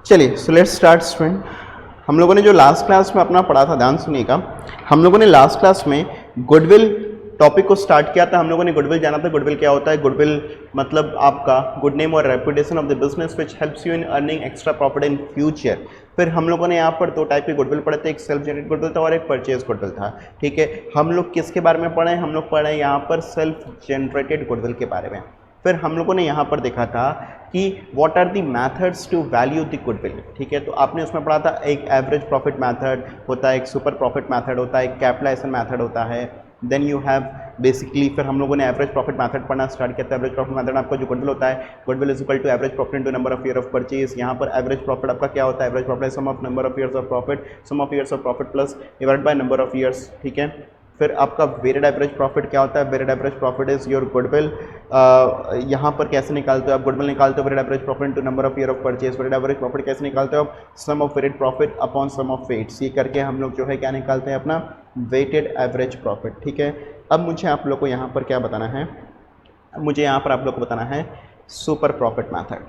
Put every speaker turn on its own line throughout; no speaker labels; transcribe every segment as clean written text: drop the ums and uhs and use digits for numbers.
चलिए so let's start student. हम लोगों ने जो लास्ट क्लास में अपना पढ़ा था, ध्यान सुनिएगा। हम लोगों ने लास्ट क्लास में गुडविल टॉपिक को स्टार्ट किया था। हम लोगों ने गुडविल जाना था। गुडविल क्या होता है? गुडविल मतलब आपका गुड नेम और reputation of the business which helps you in earning extra profit in future. फिर हम लोगों ने यहाँ पर दो टाइप के गुडविल पढ़े थे, एक सेल्फ जनरेट गुडविल था और एक परचेज गुडविल था। ठीक है, हम लोग किसके बारे में पढ़े? हम लोग पढ़े यहाँ पर सेल्फ जनरेटेड गुडविल के बारे में। फिर हम लोगों ने यहाँ पर देखा था कि what are the methods to value the goodwill. ठीक है, तो आपने उसमें पढ़ा था एक एवरेज प्रॉफिट मैथड होता है, एक सुपर प्रॉफिट मैथड होता है, एक कैपिटलाइजेशन मैथड होता है, देन यू हैव बेसिकली। फिर हम लोगों ने एवरेज प्रॉफिट मैथड पढ़ना स्टार्ट किया था। एवरेज प्रॉफिट मैथड आपका जो गुडविल होता है, goodwill is equal to average profit into number of year of purchase. यहाँ पर एवरेज प्रॉफिट आपका क्या होता है? Average profit sum of number of years of profit, sum of years of profit plus divided by number of years. ठीक है, फिर आपका वेटेड एवरेज प्रॉफिट क्या होता है? Weighted average profit is your goodwill. यहाँ पर कैसे निकालते हो आप? गुडविल निकालते हो weighted average profit into number of year of purchase. Weighted average profit कैसे निकालते हो आप? Sum of weighted profit upon sum of weights. ये करके हम लोग जो है क्या निकालते हैं? अपना वेटेड एवरेज प्रॉफिट। ठीक है, अब मुझे आप लोग को यहाँ पर क्या बताना है? मुझे यहाँ पर आप लोग को बताना है सुपर प्रॉफिट मैथड।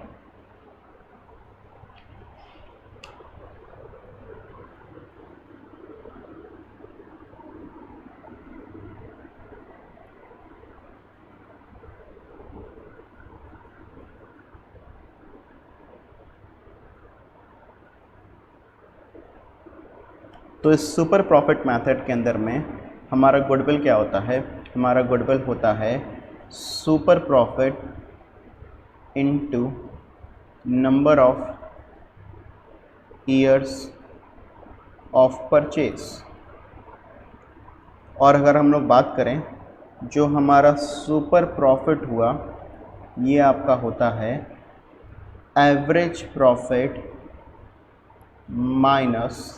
तो इस सुपर प्रॉफिट मेथड के अंदर में हमारा गुडविल क्या होता है? हमारा गुडविल होता है super profit into number of years of purchase. और अगर हम लोग बात करें, जो हमारा सुपर प्रॉफिट हुआ ये आपका होता है average profit minus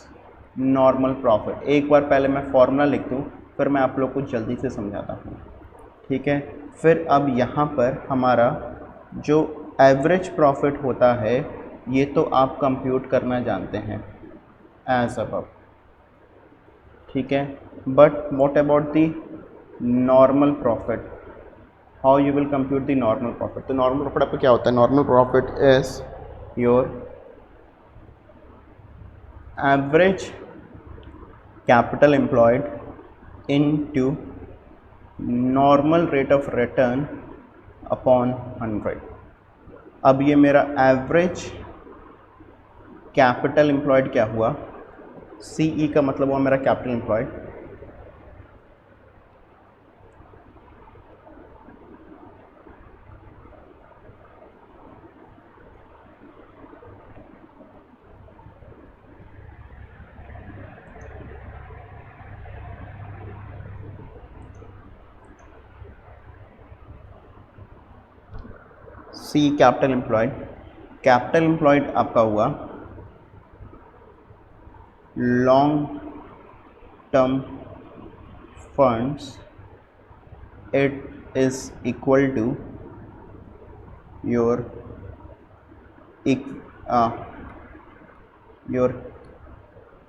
normal profit. एक बार पहले मैं फॉर्मूला लिख दूँ, फिर मैं आप लोग को जल्दी से समझाता हूँ। ठीक है, फिर अब यहाँ पर हमारा जो एवरेज प्रॉफिट होता है ये तो आप कंप्यूट करना जानते हैं एज अबव। ठीक है, but what about the normal profit? How you will compute the normal profit? तो नॉर्मल प्रॉफिट आपका क्या होता है? Normal profit is your average capital employed into normal rate of return upon 100। अब ये मेरा एवरेज कैपिटल एम्प्लॉयड क्या हुआ? सीई का मतलब हुआ मेरा capital employed. See capital employed. Capital employed आपका हुआ long term funds, it is equal to your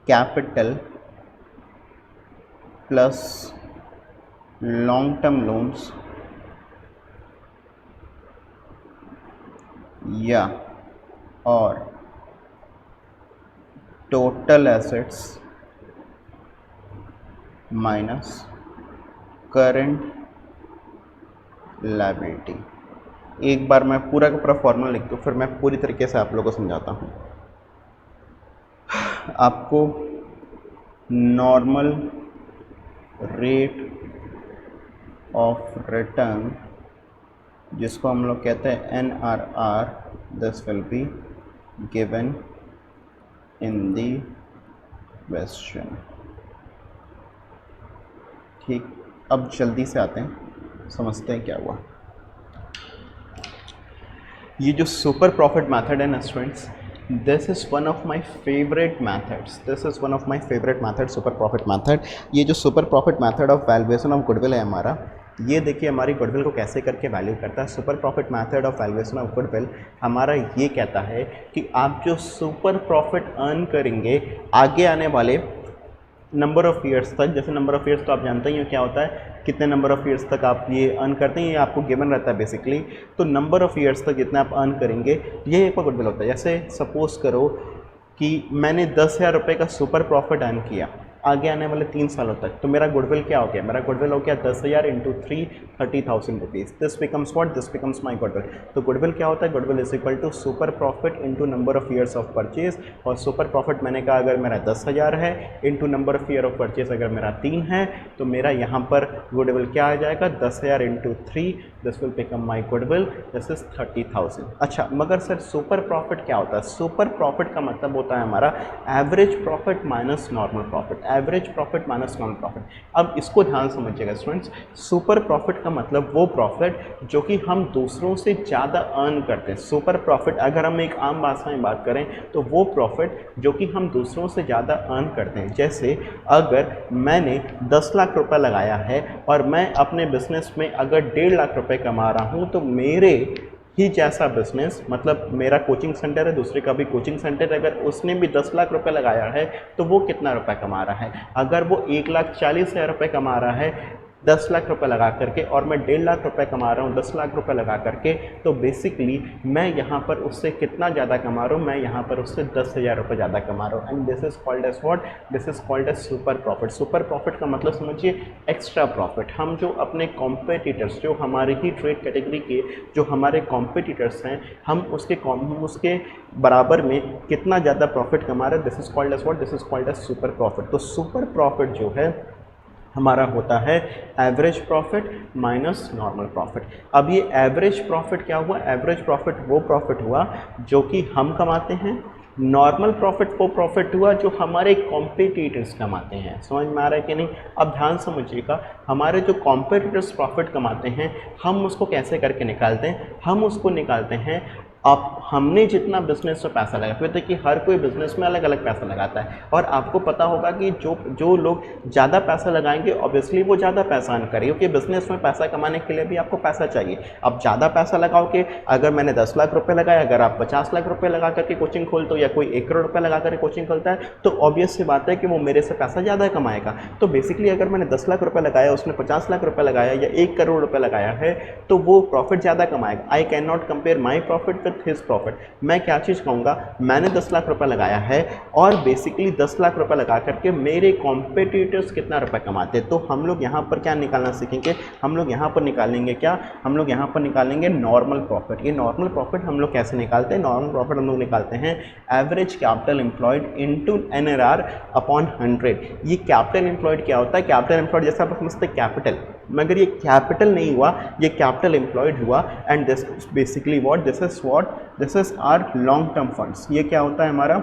capital plus long term loans या और total assets minus current liability. एक बार मैं पूरा का पूरा फॉर्मूला लिख दूँ, फिर मैं पूरी तरीके से आप लोगों को समझाता हूँ। आपको नॉर्मल रेट ऑफ रिटर्न, जिसको हम लोग कहते हैं NRR, this will be given in the question. ठीक, अब जल्दी से आते हैं, समझते हैं क्या हुआ। ये जो सुपर प्रॉफिट मैथड है ना students, this is one of my favourite methods. This is one of my favourite method, super profit method. ये जो super profit method of valuation of goodwill है हमारा, ये देखिए हमारी गुडविल को कैसे करके वैल्यू करता है। Super profit method of valuation of goodwill हमारा ये कहता है कि आप जो सुपर प्रॉफिट अर्न करेंगे आगे आने वाले नंबर ऑफ़ ईयर्स तक, जैसे नंबर ऑफ़ ईयर्स तो आप जानते ही हो क्या होता है, कितने नंबर ऑफ़ ईयर्स तक आप ये अर्न करते हैं, ये आपको गिवन रहता है बेसिकली। तो नंबर ऑफ़ ईयर्स तक जितना आप अर्न करेंगे ये एक गुडविल होता है। जैसे सपोज़ करो कि मैंने 10,000 रुपये का सुपर प्रॉफिट अर्न किया आगे आने वाले 3 सालों तक, तो मेरा गुडविल क्या हो गया, मेरा गुडविल हो गया 10,000 into 3 30,000 rupees. This becomes what, this becomes my goodwill. तो गुडविल क्या होता है, goodwill is equal to super profit into number of years of purchase. और सुपर प्रॉफिट मैंने कहा अगर मेरा 10,000 है into number of year of purchase अगर मेरा 3 है, तो मेरा यहाँ पर गुडविल क्या आ जाएगा, 10,000 into 3, this will become my goodwill, this is 30,000। अच्छा, मगर सर सुपर प्रॉफिट क्या होता है? सुपर प्रॉफिट का मतलब होता है हमारा average profit minus normal profit, average profit minus normal profit. अब इसको ध्यान समझिएगा स्टूडेंट्स, सुपर प्रॉफिट का मतलब वो प्रॉफिट जो कि हम दूसरों से ज़्यादा अर्न करते हैं। सुपर प्रॉफिट अगर हम एक आम भाषा में बात करें तो वो प्रॉफिट जो कि हम दूसरों से ज़्यादा अर्न करते हैं। जैसे अगर मैंने 10 लाख रुपए लगाया है और मैं अपने बिजनेस में अगर 1.5 लाख रुपए कमा रहा हूँ, तो मेरे ही जैसा बिजनेस, मतलब मेरा कोचिंग सेंटर है, दूसरे का भी कोचिंग सेंटर, अगर उसने भी 10 लाख रुपए लगाया है तो वो कितना रुपए कमा रहा है? अगर वो 1,40,000 रुपये कमा रहा है 10 लाख रुपए लगा करके और मैं 1.5 लाख रुपए कमा रहा हूँ 10 लाख रुपए लगा करके, तो बेसिकली मैं यहाँ पर उससे कितना ज़्यादा कमा रहा हूँ, मैं यहाँ पर उससे 10,000 रुपये ज़्यादा कमा रहा हूँ। And this is called as what, this is called as super profit. Super profit का मतलब समझिए एक्स्ट्रा प्रॉफिट। हम जो अपने कॉम्पिटिटर्स, जो हमारी ही ट्रेड कैटेगरी के जो हमारे कॉम्पिटिटर्स हैं, हम उसके बराबर में कितना ज़्यादा प्रॉफिट कमा रहे हैं, this is called as what, this is called as super profit. तो सुपर प्रॉफिट जो है हमारा होता है average profit minus normal profit. अब ये एवरेज प्रॉफिट क्या हुआ, एवरेज प्रॉफिट वो प्रॉफिट हुआ जो कि हम कमाते हैं, नॉर्मल प्रॉफिट वो प्रॉफिट हुआ जो हमारे कॉम्पिटिटर्स कमाते हैं। समझ में आ रहा है कि नहीं? अब ध्यान समझिएगा, हमारे जो कॉम्पिटिटर्स प्रॉफिट कमाते हैं हम उसको कैसे करके निकालते हैं, हम उसको निकालते हैं अब हमने जितना बिजनेस में पैसा लगा। फिर देखिए हर कोई बिजनेस में अलग अलग पैसा लगाता है और आपको पता होगा कि जो लोग ज़्यादा पैसा लगाएंगे ऑब्वियसली वो ज़्यादा पैसा अर्न करेंगे, क्योंकि बिजनेस में पैसा कमाने के लिए भी आपको पैसा चाहिए। अब ज़्यादा पैसा लगाओगे, अगर मैंने 10 लाख रुपए लगाया, अगर आप 50 लाख रुपए लगा करके कोचिंग खोलते हो या कोई 1 करोड़ रुपये लगा करके कोचिंग खोलता है, तो ऑब्वियस सी बात है कि वो मेरे से पैसा ज़्यादा कमाएगा। तो बेसिकली अगर मैंने 10 लाख रुपये लगाया, उसने 50 लाख रुपये लगाया या 1 करोड़ रुपये लगाया है, तो वो प्रॉफिट ज़्यादा कमाएगा। I can not compare my profit with his profit. मैं क्या चीज़ कहूँगा, मैंने 10 लाख रुपए लगाया है और बेसिकली 10 लाख रुपए लगा करके मेरे कॉम्पिटिटर्स कितना रुपए कमाते हैं। तो हम लोग यहाँ पर क्या निकालना सीखेंगे, हम लोग यहाँ पर निकालेंगे क्या, हम लोग यहाँ पर निकालेंगे नॉर्मल प्रॉफिट। ये नॉर्मल प्रॉफिट हम लोग कैसे निकालते हैं, नॉर्मल प्रॉफिट हम लोग निकालते हैं average capital employed into NRR upon 100। ये कैपिटल एम्प्लॉयड क्या होता है, कैपिटल एम्प्लॉयड जैसे आप समझते हैं कैपिटल, मगर ये कैपिटल नहीं हुआ, ये कैपिटल एम्प्लॉयड हुआ। And this basically what, this is our long term funds. ये क्या होता है हमारा,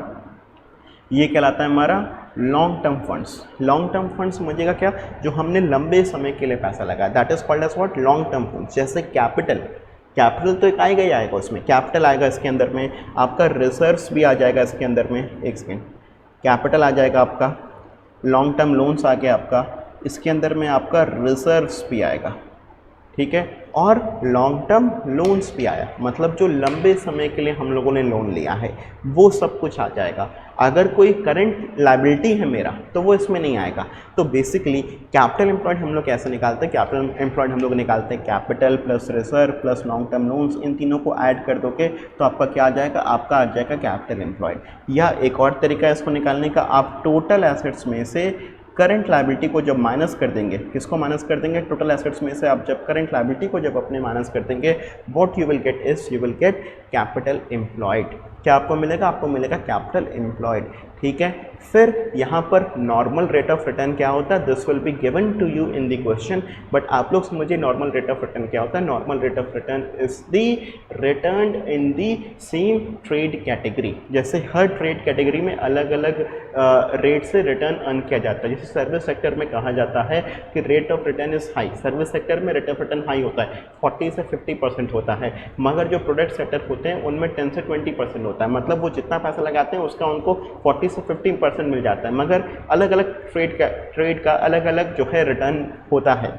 ये कहलाता है हमारा long term funds. Long term funds समझिएगा क्या, जो हमने लंबे समय के लिए पैसा लगाया, that is called as what, long term funds. जैसे कैपिटल तो एक आएगा ही आएगा, उसमें कैपिटल आएगा, इसके अंदर में आपका रिजर्व्स भी आ जाएगा, इसके अंदर में एक सेकेंड, कैपिटल आ जाएगा आपका, लॉन्ग टर्म लोन्स आ गया आपका, इसके अंदर में आपका रिजर्व्स भी आएगा, ठीक है, और लॉन्ग टर्म लोन्स भी आया, मतलब जो लंबे समय के लिए हम लोगों ने लोन लिया है वो सब कुछ आ जाएगा। अगर कोई करंट लायबिलिटी है मेरा तो वो इसमें नहीं आएगा। तो बेसिकली कैपिटल एम्प्लॉयड हम लोग कैसे निकालते हैं, कैपिटल एम्प्लॉयड हम लोग निकालते हैं capital plus reserve plus long term loans, इन तीनों को ऐड कर दोगे तो आपका क्या आ जाएगा, आपका आ जाएगा कैपिटल एम्प्लॉयड। या एक और तरीका है इसको निकालने का, आप टोटल एसेट्स में से करंट लायबिलिटी को जब माइनस कर देंगे, किसको माइनस कर देंगे, टोटल एसेट्स में से आप जब करंट लायबिलिटी को जब अपने माइनस कर देंगे, what you will get is, you will get capital employed. क्या आपको मिलेगा, आपको मिलेगा कैपिटल एम्प्लॉयड, ठीक है। फिर यहाँ पर नॉर्मल रेट ऑफ रिटर्न क्या होता है, this will be given to you in the question, but आप लोग समझिए नॉर्मल रेट ऑफ रिटर्न क्या होता है। Normal rate of return is the return in the same trade category. जैसे हर ट्रेड कैटेगरी में अलग अलग रेट से रिटर्न अर्न किया जाता है। जैसे सर्विस सेक्टर में कहा जाता है कि rate of return is high, service sector में रेट ऑफ रिटर्न हाई होता है, 40 से 50% होता है, मगर जो प्रोडक्ट सेक्टर होते हैं उनमें 10 से 20% होता है। मतलब वो जितना पैसा लगाते हैं उसका उनको 40 से 50% मिल जाता है, मगर अलग अलग ट्रेड का अलग अलग जो है रिटर्न होता है।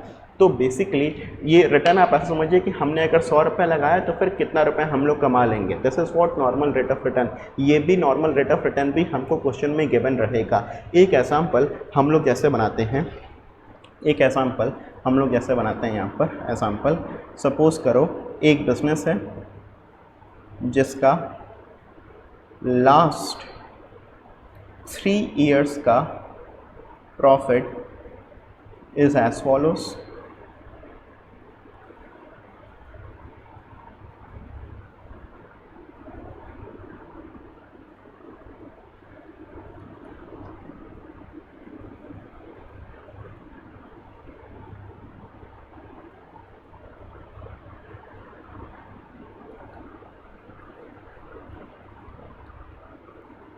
तो बेसिकली ये रिटर्न आप ऐसा समझिए कि हमने अगर 100 रुपये लगाया तो फिर कितना रुपए हम लोग कमा लेंगे, this is what normal rate of return. ये भी नॉर्मल रेट ऑफ रिटर्न भी हमको क्वेश्चन में गिवन रहेगा। एक एग्जाम्पल हम लोग जैसे बनाते हैं, यहाँ पर एग्जाम्पल सपोज करो एक बिजनेस है जिसका लास्ट 3 ईयर्स का प्रॉफिट इज एज फॉलोज।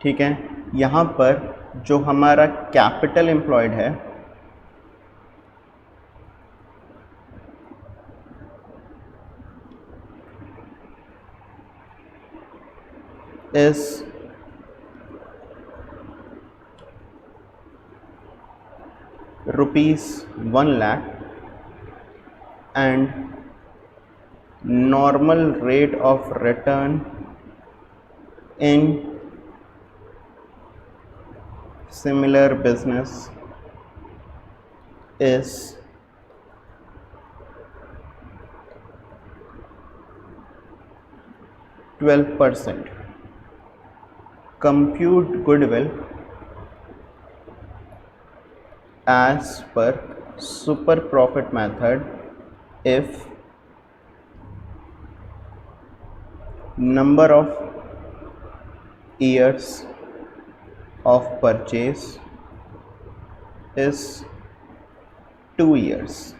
ठीक है, यहाँ पर जो हमारा कैपिटल एम्प्लॉयड है is ₹1,00,000 and normal rate of return in similar business is 12%. Compute goodwill as per super profit method if number of years of purchase is 2 years।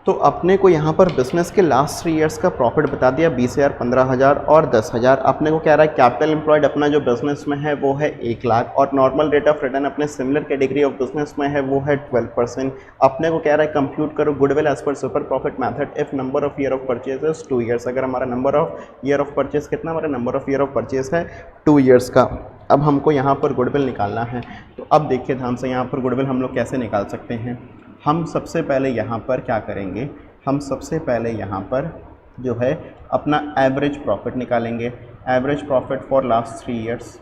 तो अपने को यहाँ पर बिजनेस के लास्ट 3 इयर्स का प्रॉफिट बता दिया 20,000, 15,000 और 10,000। अपने को कह रहा है कैपिटल एम्प्लॉयड अपना जो बिजनेस में है वो है 1,00,000 और नॉर्मल रेट ऑफ रिटर्न अपने सिमिलर कैटेगरी ऑफ बिजनेस में है वो है 12%। अपने को कह रहा है कंप्यूट करो goodwill as per super profit method if number of year of purchase is 2 years. अगर हमारा number of year of purchase कितना, हमारा number of year of purchase है 2 ईयर्स का। अब हमको यहाँ पर गुडविल निकालना है, तो अब देखिए ध्यान से यहाँ पर गुडविल हम लोग कैसे निकाल सकते हैं। हम सबसे पहले यहाँ पर क्या करेंगे, हम सबसे पहले यहाँ पर जो है अपना एवरेज प्रॉफिट निकालेंगे, average profit for last 3 years.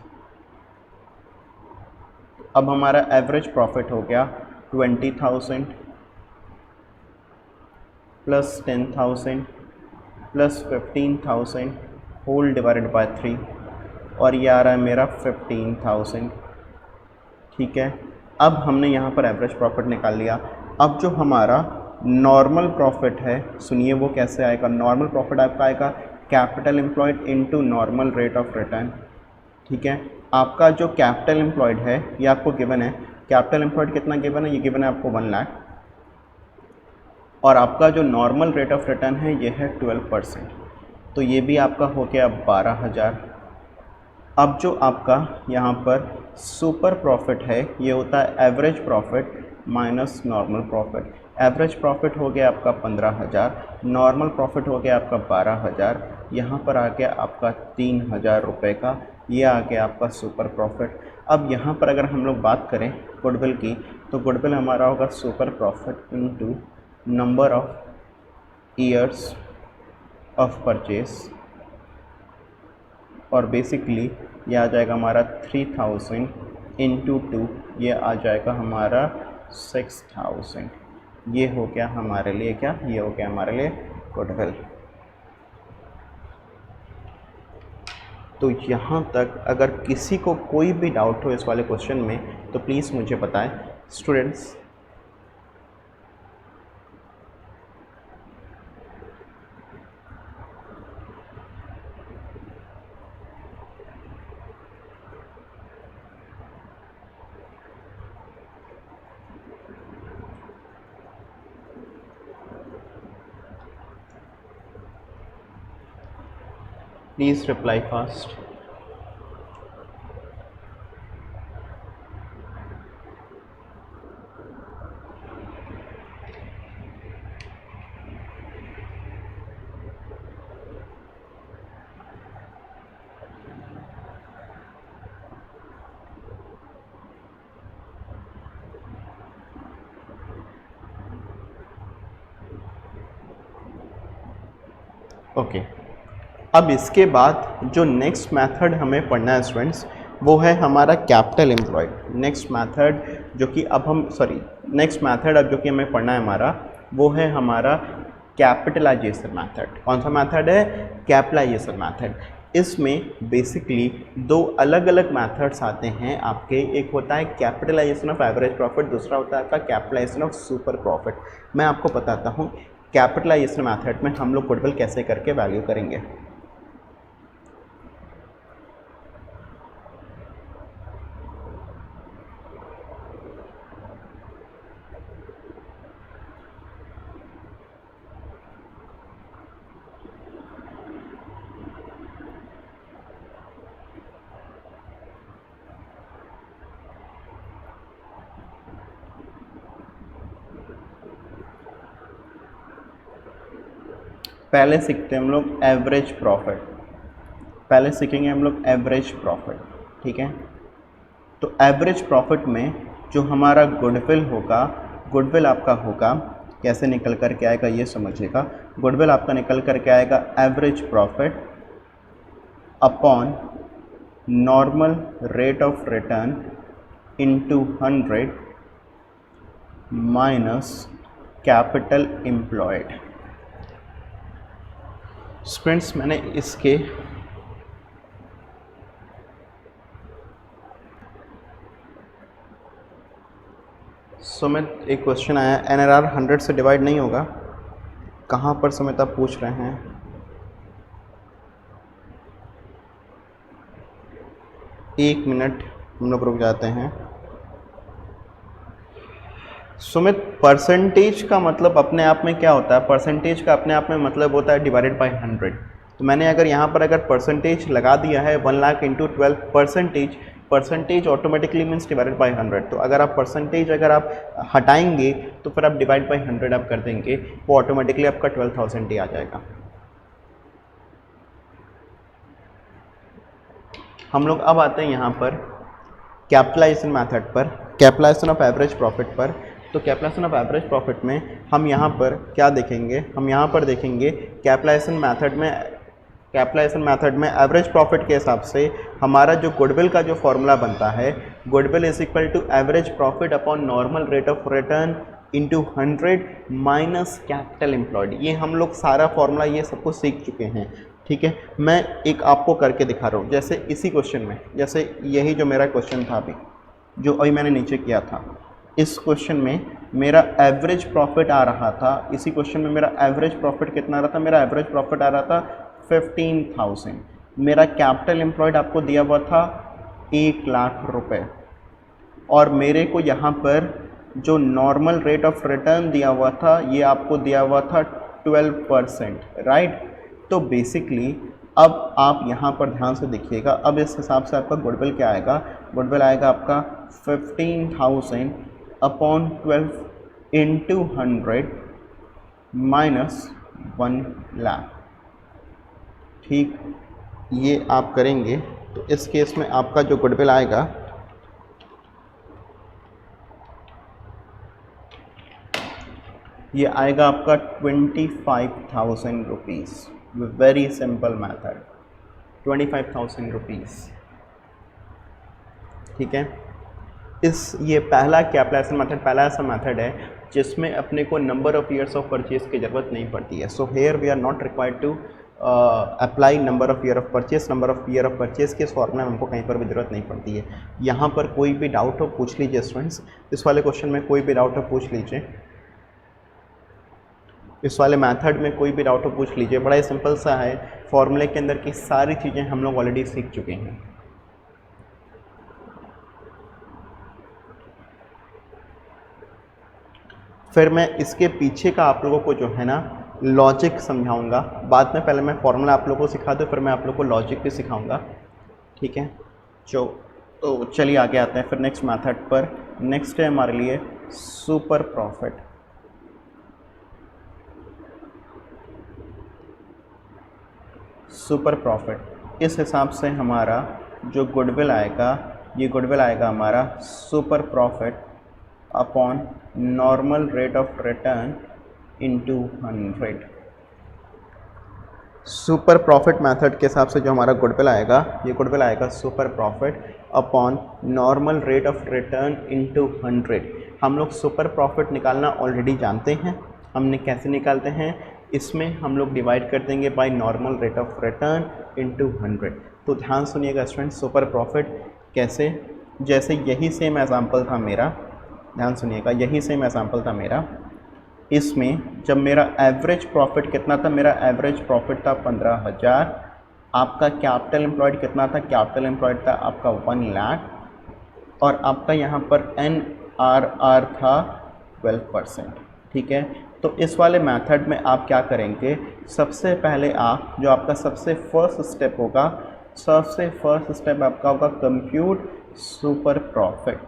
अब हमारा एवरेज प्रॉफिट हो गया 20,000 plus 10,000 plus 15,000 whole divided by 3 और ये आ रहा है मेरा 15,000। ठीक है, अब हमने यहाँ पर एवरेज प्रॉफिट निकाल लिया। अब जो हमारा नॉर्मल प्रॉफिट है, सुनिए वो कैसे आएगा। नॉर्मल प्रॉफिट आपका आएगा capital employed into normal rate of return. ठीक है, आपका जो कैपिटल एम्प्लॉयड है ये आपको गिवन है, कैपिटल एम्प्लॉयड कितना गिवन है, ये गिवन है आपको 1,00,000 और आपका जो नॉर्मल रेट ऑफ रिटर्न है ये है 12%, तो ये भी आपका हो गया 12,000। अब जो आपका यहाँ पर सुपर प्रॉफिट है ये होता है average profit minus normal profit. Average profit हो गया आपका 15,000, नॉर्मल प्रॉफिट हो गया आपका 12,000, यहाँ पर आ गया आपका 3,000 रुपये का, ये आ गया आपका सुपर प्रॉफिट। अब यहाँ पर अगर हम लोग बात करें गुडविल की, तो गुडविल हमारा होगा super profit into number of years of purchase और बेसिकली ये आ जाएगा हमारा 3,000 इंटू 2, ये आ जाएगा हमारा 6,000। ये हो गया हमारे लिए क्या, ये हो गया हमारे लिए गुडविल। तो यहाँ तक अगर किसी को कोई भी डाउट हो इस वाले क्वेश्चन में तो प्लीज़ मुझे बताएं students. Please reply fast. Okay, अब इसके बाद जो नेक्स्ट मेथड हमें पढ़ना है स्टूडेंट्स, वो है हमारा कैपिटल एम्प्लॉयड। नेक्स्ट मेथड जो कि हमें पढ़ना है हमारा, वो है हमारा कैपिटलाइजेशन मेथड। कौन सा मेथड है? Capitalisation method. इसमें बेसिकली दो अलग अलग मेथड्स आते हैं आपके। एक होता है कैपिटलाइजेशन ऑफ एवरेज प्रॉफिट, दूसरा होता है आपका कैपिटलाइजेशन ऑफ सुपर प्रॉफिट। मैं आपको बताता हूँ कैपिटलाइजेशन मेथड में हम लोग गुडविल कैसे करके वैल्यू करेंगे। पहले सीखते हैं हम लोग एवरेज प्रॉफिट। पहले सीखेंगे हम लोग एवरेज प्रॉफिट, ठीक है। तो एवरेज प्रॉफिट में जो हमारा गुडविल होगा, गुडविल आपका होगा कैसे निकल कर के आएगा ये समझिएगा। गुडविल आपका निकल कर के आएगा average profit upon normal rate of return into 100 minus capital employed. Students मैंने इसके सुमित एक क्वेश्चन आया, NRR 100 से डिवाइड नहीं होगा। कहाँ पर सुमित आप पूछ रहे हैं? एक मिनट हम लोग रुक जाते हैं। सुमित परसेंटेज का मतलब अपने आप में क्या होता है? परसेंटेज का अपने आप में मतलब होता है डिवाइडेड बाय 100। तो मैंने अगर यहाँ पर अगर परसेंटेज लगा दिया है 1 lakh into 12 percentage automatically means divided by 100। तो अगर आप परसेंटेज अगर आप हटाएंगे तो फिर आप डिवाइड बाय 100 आप कर देंगे, वो ऑटोमेटिकली आपका 12,000 ही आ जाएगा। हम लोग अब आते हैं यहाँ पर कैपिटलाइजेशन मेथड पर, कैपिटलाइजेशन ऑफ एवरेज प्रॉफिट पर। तो कैपिटलाइजेशन ऑफ एवरेज प्रॉफिट में हम यहाँ पर क्या देखेंगे? हम यहाँ पर देखेंगे कैपिटलाइजेशन मेथड में एवरेज प्रॉफिट के हिसाब से हमारा जो गुडविल का जो फॉर्मूला बनता है, goodwill is equal to average profit upon normal rate of return into 100 minus capital employed. ये हम लोग सारा फॉर्मूला ये सब कुछ सीख चुके हैं, ठीक है। मैं एक आपको करके दिखा रहा हूँ। जैसे इसी क्वेश्चन में, जैसे यही जो मेरा क्वेश्चन था अभी, जो अभी मैंने नीचे किया था, इस क्वेश्चन में मेरा एवरेज प्रॉफिट आ रहा था। इसी क्वेश्चन में मेरा एवरेज प्रॉफिट कितना आ रहा था? मेरा एवरेज प्रॉफिट आ रहा था 15,000। मेरा कैपिटल एम्प्लॉयड आपको दिया हुआ था 1 लाख रुपए, और मेरे को यहाँ पर जो नॉर्मल रेट ऑफ रिटर्न दिया हुआ था ये आपको दिया हुआ था 12%, राइट। तो बेसिकली अब आप यहाँ पर ध्यान से देखिएगा, अब इस हिसाब से आपका गुडविल क्या आएगा? गुडविल आएगा आपका 15,000 अपॉन 12 इंटू 100 माइनस 1 लाख, ठीक। ये आप करेंगे तो इस केस में आपका जो गुडविल आएगा ये आएगा आपका 25,000 rupees. Very simple method, 25,000 rupees, ठीक है। ये पहला कैपिटलाइजेशन मेथड, पहला ऐसा मेथड है जिसमें अपने को number of years of purchase की ज़रूरत नहीं पड़ती है। So here we are not required to apply number of year of purchase. Number of year of purchase के इस फॉर्मूला में हमको कहीं पर भी ज़रूरत नहीं पड़ती है। यहाँ पर कोई भी डाउट हो पूछ लीजिए स्टूडेंट्स, इस वाले क्वेश्चन में कोई भी डाउट हो पूछ लीजिए, इस वाले मेथड में कोई भी डाउट हो पूछ लीजिए। बड़ा ही सिंपल सा है, फॉर्मूले के अंदर की सारी चीज़ें हम लोग ऑलरेडी सीख चुके हैं। फिर मैं इसके पीछे का आप लोगों को जो है ना लॉजिक समझाऊंगा बाद में। पहले मैं फॉर्मूला आप लोगों को सिखा दूँ, फिर मैं आप लोगों को लॉजिक भी सिखाऊंगा, ठीक है। तो चलिए आगे आते हैं फिर नेक्स्ट मेथड पर। नेक्स्ट है हमारे लिए सुपर प्रॉफिट। सुपर प्रॉफिट इस हिसाब से हमारा जो गुडविल आएगा, ये गुडविल आएगा हमारा super profit upon normal rate of return into 100। Super profit method के हिसाब से जो हमारा गुडविल आएगा, ये गुडविल आएगा super profit upon normal rate of return into 100। हम लोग सुपर प्रॉफिट निकालना ऑलरेडी जानते हैं, हमने कैसे निकालते हैं, इसमें हम लोग डिवाइड कर देंगे by normal rate of return into 100। तो ध्यान सुनिएगा स्टूडेंट, सुपर प्रॉफिट कैसे, जैसे यही सेम एग्जांपल था मेरा, ध्यान सुनिएगा, यही सेम एग्जांपल था मेरा। इसमें जब मेरा एवरेज प्रॉफिट कितना था, मेरा एवरेज प्रॉफिट था 15,000, आपका कैपिटल एम्प्लॉयड कितना था, कैपिटल एम्प्लॉयड था आपका 1 लाख, और आपका यहाँ पर NRR था 12%। ठीक है, तो इस वाले मेथड में आप क्या करेंगे, सबसे पहले आप जो आपका सबसे फर्स्ट स्टेप होगा, सबसे फर्स्ट स्टेप आपका होगा कंप्यूट सुपर प्रॉफिट।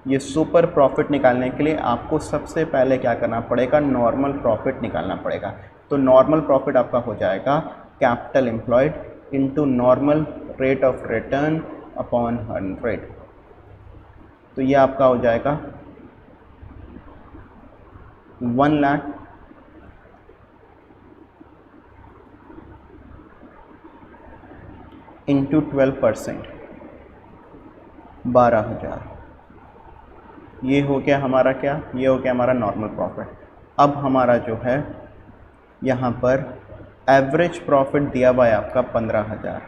ये सुपर प्रॉफिट निकालने के लिए आपको सबसे पहले क्या करना पड़ेगा, नॉर्मल प्रॉफिट निकालना पड़ेगा। तो नॉर्मल प्रॉफिट आपका हो जाएगा capital employed into normal rate of return upon 100। तो ये आपका हो जाएगा 1 लाख इंटू 12%, 12,000। ये हो गया हमारा क्या, ये हो गया हमारा नॉर्मल प्रॉफिट। अब हमारा जो है यहाँ पर एवरेज प्रॉफिट दिया हुआ है आपका 15,000।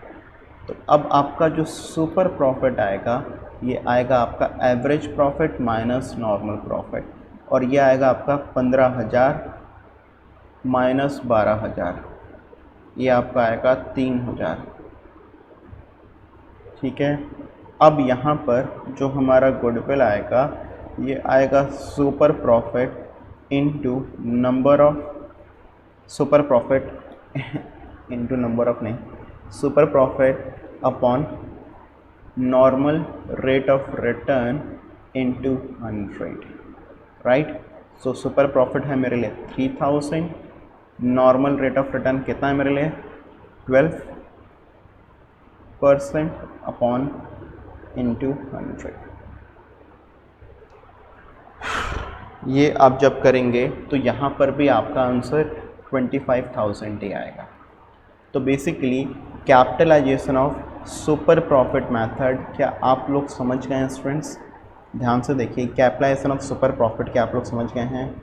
तो अब आपका जो सुपर प्रॉफिट आएगा, ये आएगा आपका average profit minus normal profit, और ये आएगा आपका 15,000 माइनस 12,000, ये आपका आएगा 3,000। ठीक है, अब यहाँ पर जो हमारा गुडविल आएगा, ये आएगा super profit into number of, super profit into number of नहीं, super profit upon normal rate of return into 100। Right, so super profit है मेरे लिए 3,000, नॉर्मल रेट ऑफ रिटर्न कितना है मेरे लिए 12% अपॉन इनटू 100। ये आप जब करेंगे तो यहाँ पर भी आपका आंसर 25,000 ही आएगा। तो basically capitalisation of super profit method, क्या आप लोग समझ गए हैं स्टूडेंट्स? ध्यान से देखिए, कैपिटलाइजेशन ऑफ सुपर प्रॉफिट क्या आप लोग समझ गए हैं?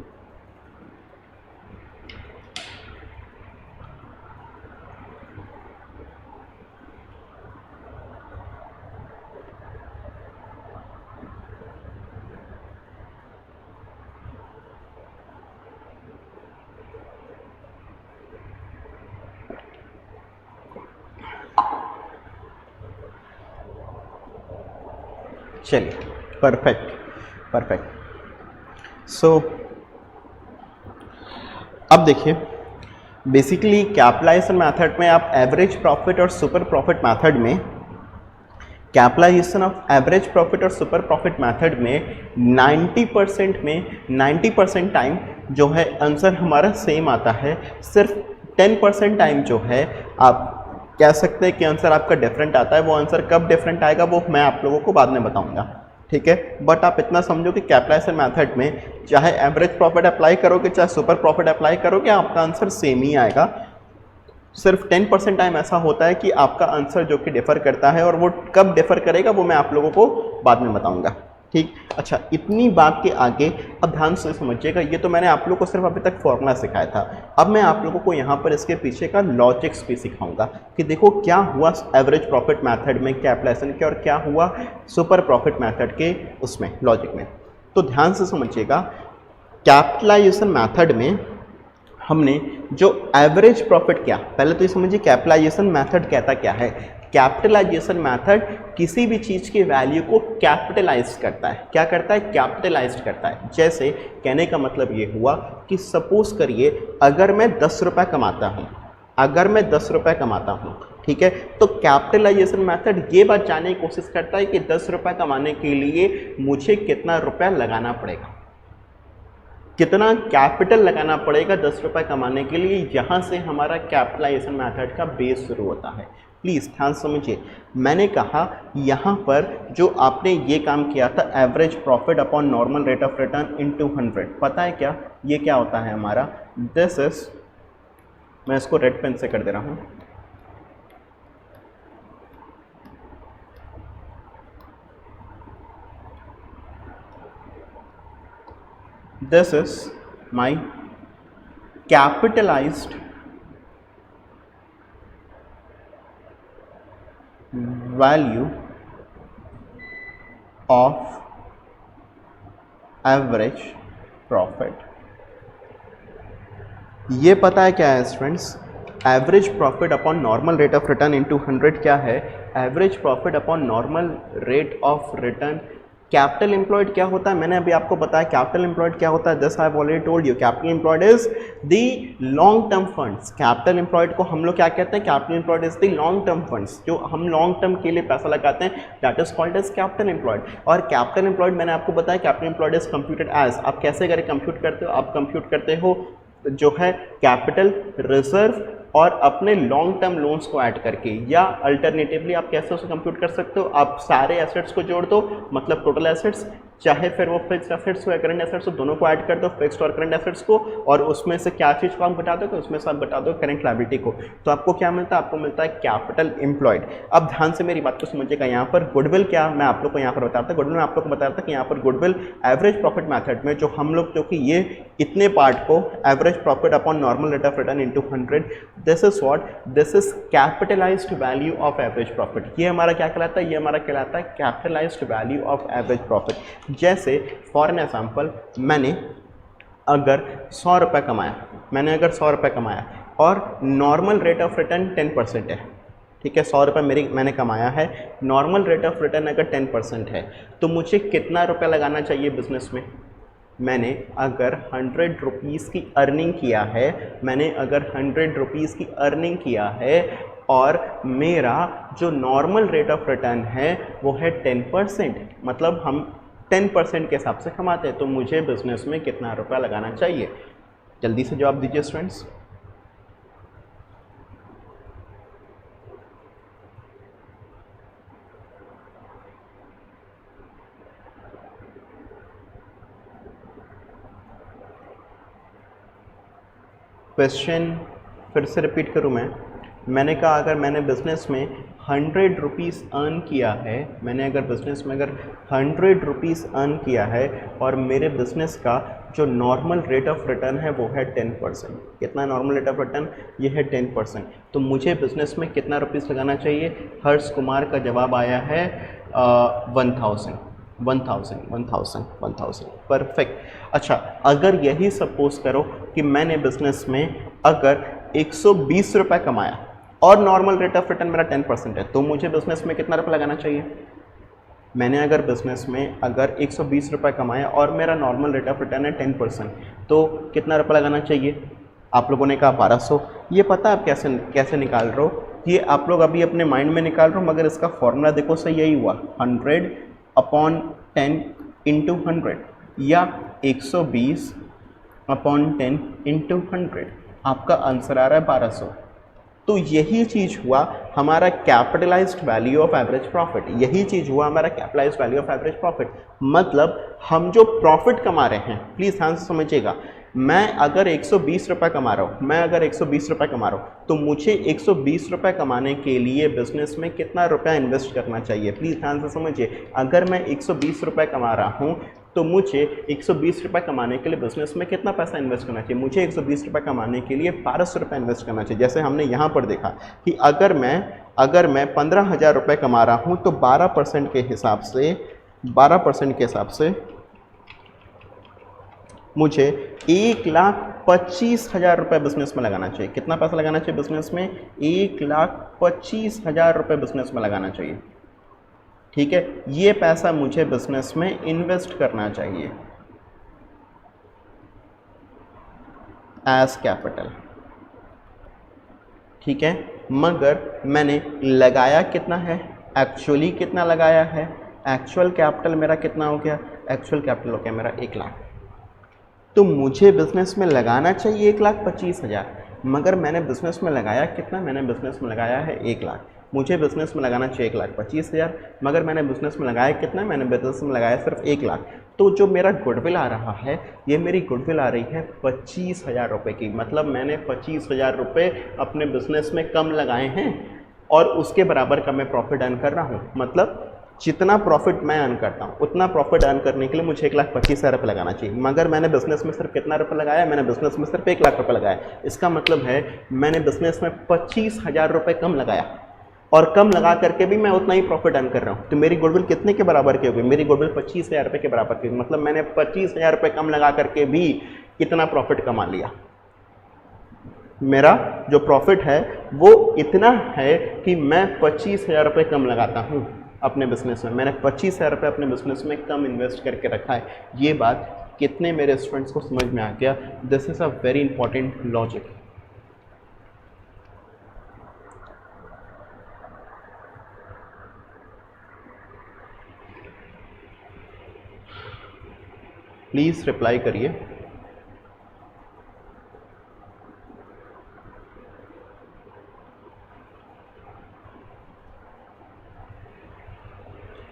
चलिए, परफेक्ट। सो अब देखिए, बेसिकली कैपिटलाइजेशन मेथड में आप एवरेज प्रॉफिट और सुपर प्रॉफिट मेथड में, कैपिटलाइजेशन ऑफ एवरेज प्रॉफिट और सुपर प्रॉफिट मेथड में 90% टाइम जो है आंसर हमारा सेम आता है। सिर्फ 10% टाइम जो है आप कह सकते हैं कि आंसर आपका डिफरेंट आता है। वो आंसर कब डिफरेंट आएगा वो मैं आप लोगों को बाद में बताऊंगा, ठीक है। बट आप इतना समझो कि कैपिटलाइजेशन मेथड में चाहे एवरेज प्रॉफिट अप्लाई करोगे चाहे सुपर प्रॉफिट अप्लाई करोगे, आपका आंसर सेम ही आएगा। सिर्फ 10% टाइम ऐसा होता है कि आपका आंसर जो कि डिफर करता है, और वो कब डिफर करेगा वो मैं आप लोगों को बाद में बताऊंगा, ठीक। अच्छा, इतनी बात के आगे अब ध्यान से समझिएगा, ये तो मैंने आप लोगों को सिर्फ अभी तक फॉर्मूला सिखाया था। अब मैं आप लोगों को यहाँ पर इसके पीछे का लॉजिक्स भी सिखाऊंगा कि देखो क्या हुआ एवरेज प्रॉफिट मेथड में कैपिटलाइजेशन के, और क्या हुआ सुपर प्रॉफिट मेथड के उसमें लॉजिक में। तो ध्यान से समझिएगा, कैपिटलाइजेशन मेथड में हमने जो एवरेज प्रॉफिट, क्या पहले तो ये समझिए कैपिटलाइजेशन मेथड कहता क्या है। कैपिटलाइजेशन मेथड किसी भी चीज़ की वैल्यू को कैपिटलाइज करता है। क्या करता है? कैपिटलाइज करता है। जैसे कहने का मतलब ये हुआ कि सपोज करिए अगर मैं 10 रुपये कमाता हूँ, अगर मैं 10 रुपये कमाता हूँ, ठीक है, तो कैपिटलाइजेशन मेथड ये बात जानने की कोशिश करता है कि 10 रुपये कमाने के लिए मुझे कितना रुपया लगाना पड़ेगा, कितना कैपिटल लगाना पड़ेगा 10 रुपये कमाने के लिए। यहाँ से हमारा कैपिटलाइजेशन मेथड का बेस शुरू होता है। प्लीज़ ध्यान समझिए, मैंने कहा यहाँ पर जो आपने ये काम किया था average profit upon normal rate of return into 100, पता है क्या ये क्या होता है हमारा? दिस इज मैं इसको रेड पेन से कर दे रहा हूँ। This is my capitalised value of average profit. ये पता है क्या है students? Average profit upon normal rate of return into 100 क्या है? Average profit upon normal rate of return. Capital employed क्या होता है? मैंने अभी आपको बताया कैपिटल एम्प्लॉयड क्या होता है। This I have already told you. Capital employed is the long term funds. Capital employed को हम लोग क्या कहते हैं? Capital employed is the long term funds, जो हम लॉन्ग टर्म के लिए पैसा लगाते हैं, that is called as capital employed. और कैपिटल एम्प्लॉयड मैंने आपको बताया capital employed is computed as, आप कैसे करें कंप्यूट करते हो? आप कंप्यूट करते हो जो है कैपिटल रिजर्व और अपने लॉन्ग टर्म लोन्स को ऐड करके, या अल्टरनेटिवली आप कैसे उसे कंप्यूट कर सकते हो? आप सारे एसेट्स को जोड़ दो, मतलब टोटल एसेट्स, चाहे फिर वो फिक्स्ड एसेट्स हो या करंट एसेट्स हो, दोनों को ऐड कर दो, फिक्स्ड और करंट एसेट्स को, और उसमें से क्या चीज़ को आप बता दो? उसमें से आप बता दो करंट लायबिलिटी को। तो आपको क्या मिलता है? आपको मिलता है कैपिटल एम्प्लॉयड। अब ध्यान से मेरी बात को समझिएगा। यहाँ पर गुडविल क्या मैं आप लोग को यहाँ पर बताता था, गुडविल में आप लोग को बताया था कि यहाँ पर गुडविल एवरेज प्रॉफिट मैथड में जो हम लोग, जो कि ये इतने पार्ट को average profit upon normal rate of return into 100, this is what? This is capitalised value of average profit. ये हमारा क्या कहलाता है? ये हमारा कहलाता है capitalised value of average profit. जैसे फॉर एन एग्जाम्पल, मैंने अगर 100 रुपये कमाया, और नॉर्मल रेट ऑफ रिटर्न 10% है, ठीक है, 100 रुपये मैंने कमाया है, नॉर्मल रेट ऑफ रिटर्न अगर 10% है, तो मुझे कितना रुपया लगाना चाहिए बिजनेस में? मैंने अगर 100 रुपीज़ की अर्निंग किया है, और मेरा जो नॉर्मल रेट ऑफ रिटर्न है वो है 10%, मतलब हम 10% के हिसाब से कमाते हैं, तो मुझे बिजनेस में कितना रुपया लगाना चाहिए? जल्दी से जवाब दीजिए स्टूडेंट्स। क्वेश्चन फिर से रिपीट करूं मैंने कहा अगर मैंने बिजनेस में 100 रुपीज़ अर्न किया है, अगर 100 रुपीज़ अर्न किया है और मेरे बिजनेस का जो नॉर्मल रेट ऑफ रिटर्न है वो है 10%। कितना नॉर्मल रेट ऑफ रिटर्न? ये है 10%। तो मुझे बिजनेस में कितना रुपीज़ लगाना चाहिए? हर्ष कुमार का जवाब आया है 1000। परफेक्ट। अच्छा, अगर यही सपोज करो कि मैंने बिजनेस में अगर 120 रुपये कमाया और नॉर्मल रेट ऑफ रिटर्न मेरा 10% है, तो मुझे बिजनेस में कितना रुपये लगाना चाहिए? मैंने अगर बिजनेस में अगर 120 रुपये कमाया और मेरा नॉर्मल रेट ऑफ रिटर्न है 10%, तो कितना रुपये लगाना चाहिए? आप लोगों ने कहा 1200। ये पता आप कैसे निकाल रहे हो? ये आप लोग अभी अपने माइंड में निकाल रहे हो, मगर इसका फॉर्मूला देखो सही यही हुआ, 100 अपॉन 10 इंटू 100, या 120 अपॉन 10 इंटू 100। आपका आंसर आ रहा है 1200। तो यही चीज़ हुआ हमारा capitalised value of average profit. मतलब हम जो प्रॉफिट कमा रहे हैं, प्लीज़ ध्यान से समझिएगा, मैं अगर 120 रुपये कमा रहा हूँ, तो मुझे 120 रुपये कमाने के लिए बिजनेस में कितना रुपया इन्वेस्ट करना चाहिए? प्लीज़ ध्यान से समझिए। अगर मैं 120 रुपये कमा रहा हूँ, तो मुझे 120 रुपये कमाने के लिए बिजनेस में कितना पैसा इन्वेस्ट करना चाहिए? मुझे 120 रुपये कमाने के लिए 1200 रुपये इन्वेस्ट करना चाहिए। जैसे हमने यहाँ पर देखा कि अगर मैं 15,000 रुपये कमा रहा हूँ, तो 12% के हिसाब से मुझे 1,25,000 रुपये बिजनेस में लगाना चाहिए। कितना पैसा लगाना चाहिए बिजनेस में? 1,25,000 रुपये बिजनेस में लगाना चाहिए। ठीक है, ये पैसा मुझे बिजनेस में इन्वेस्ट करना चाहिए एज कैपिटल। ठीक है, मगर मैंने लगाया कितना है? एक्चुअली कितना लगाया है? एक्चुअल कैपिटल मेरा कितना हो गया? एक्चुअल कैपिटल हो गया मेरा 1 लाख। तो मुझे बिजनेस में लगाना चाहिए 1,25,000, मगर मैंने बिजनेस में लगाया कितना? मैंने बिजनेस में लगाया है 1 लाख। मुझे बिज़नेस में लगाना चाहिए 1,25,000, मगर मैंने बिज़नेस में लगाया कितना, मैंने बिज़नेस में लगाया सिर्फ 1 लाख। तो जो मेरा गुडविल आ रहा है, ये मेरी गुडविल आ रही है 25,000 रुपये की। मतलब मैंने 25,000 रुपये अपने बिज़नेस में कम लगाए हैं और उसके बराबर का मैं प्रॉफिट अर्न कर रहा हूँ। मतलब जितना प्रॉफिट मैं अर्न करता हूँ उतना प्रॉफिट अर्न करने के लिए मुझे 1,25,000 रुपये लगाना चाहिए, मगर मैंने बिज़नेस में सिर्फ कितना रुपये लगाया, मैंने बिज़नेस में सिर्फ 1 लाख रुपये लगाया। इसका मतलब है मैंने बिज़नेस में 25,000 रुपये कम लगाया और कम लगा करके भी मैं उतना ही प्रॉफिट अर्न कर रहा हूँ। तो मेरी गुडविल कितने के बराबर की होगी, मेरी गुडविल 25,000 रुपये के बराबर की। मतलब मैंने 25,000 रुपये कम लगा करके भी कितना प्रॉफिट कमा लिया। मेरा जो प्रॉफिट है वो इतना है कि मैं 25,000 रुपये कम लगाता हूँ अपने बिज़नेस में। मैंने 25,000 रुपये अपने बिज़नेस में कम इन्वेस्ट करके रखा है। ये बात कितने मेरे स्टूडेंट्स को समझ में आ गया? This is a very important logic. Please reply करिए।